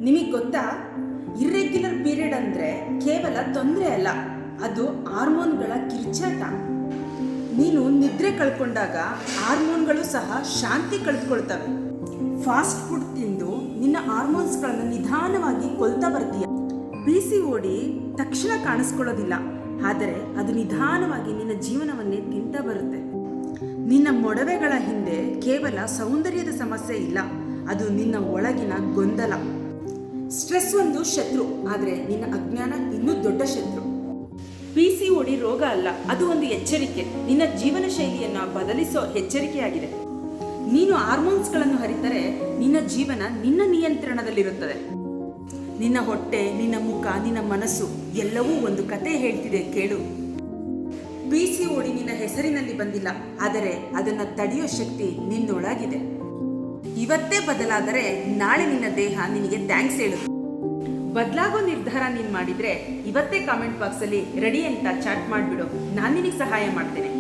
ನಿಮಗೆ ಗೊತ್ತಾ, irregular period ಅಂದರೆ ಕೇವಲ ತೊಂದರೆ ಅಲ್ಲ, ಅದು ಹಾರ್ಮೋನ್ಗಳ ಕಿರ್ಚಾಟ. ನೀನು ನಿದ್ರೆ ಕಳ್ಕೊಂಡಾಗ ಹಾರ್ಮೋನ್ಗಳು ಸಹ ಶಾಂತಿ ಕಳೆದುಕೊಳ್ತವೆ. ಫಾಸ್ಟ್ ಫುಡ್ ತಿಂದು ನಿನ್ನ ಹಾರ್ಮೋನ್ಸ್ಗಳನ್ನು ನಿಧಾನವಾಗಿ ಕೊಲ್ತಾ ಬರ್ತೀಯ. PCOD ತಕ್ಷಣ ಕಾಣಿಸ್ಕೊಳ್ಳೋದಿಲ್ಲ, ಆದರೆ ಅದು ನಿಧಾನವಾಗಿ ನಿನ್ನ ಜೀವನವನ್ನೇ ತಿಂತಾ ಬರುತ್ತೆ. ನಿನ್ನ ಮೊಡವೆಗಳ ಹಿಂದೆ ಕೇವಲ ಸೌಂದರ್ಯದ ಸಮಸ್ಯೆ ಇಲ್ಲ, ಅದು ನಿನ್ನ ಒಳಗಿನ ಗೊಂದಲ. ಸ್ಟ್ರೆಸ್ ಒಂದು ಶತ್ರು, ಆದರೆ ನಿನ್ನ ಅಜ್ಞಾನ ಇನ್ನೂ ದೊಡ್ಡ ಶತ್ರು. PCOD ರೋಗ ಅಲ್ಲ, ಅದು ಒಂದು ಎಚ್ಚರಿಕೆ. ನಿನ್ನ ಜೀವನ ಶೈಲಿಯನ್ನು ಬದಲಿಸೋ ಎಚ್ಚರಿಕೆಯಾಗಿದೆ. ನೀನು ಹಾರ್ಮೋನ್ಸ್ಗಳನ್ನು ಹರಿತರೆ ನಿನ್ನ ಜೀವನ ನಿನ್ನ ನಿಯಂತ್ರಣದಲ್ಲಿರುತ್ತದೆ. ನಿನ್ನ ಹೊಟ್ಟೆ, ನಿನ್ನ ಮುಖ, ನಿನ್ನ ಮನಸ್ಸು ಎಲ್ಲವೂ ಒಂದು ಕತೆ ಹೇಳ್ತಿದೆ, ಕೇಳು. PCOD ನಿನ್ನ ಹೆಸರಿನಲ್ಲಿ ಬಂದಿಲ್ಲ, ಆದರೆ ಅದನ್ನು ತಡೆಯೋ ಶಕ್ತಿ ನಿನ್ನೊಳಗಿದೆ. ಇವತ್ತೇ ಬದಲಾದರೆ ನಾಳೆ ನಿನ್ನ ದೇಹ ನಿನಗೆ ಥ್ಯಾಂಕ್ಸ್ ಹೇಳುತ್ತೆ. ಬದಲಾಗೋ ನಿರ್ಧಾರ ನೀನು ಮಾಡಿದ್ರೆ ಇವತ್ತೇ ಕಾಮೆಂಟ್ ಬಾಕ್ಸಲ್ಲಿ ರೆಡಿ ಅಂತ ಚಾಟ್ ಮಾಡಿಬಿಡು, ನಾನು ನಿನಗೆ ಸಹಾಯ ಮಾಡ್ತೇನೆ.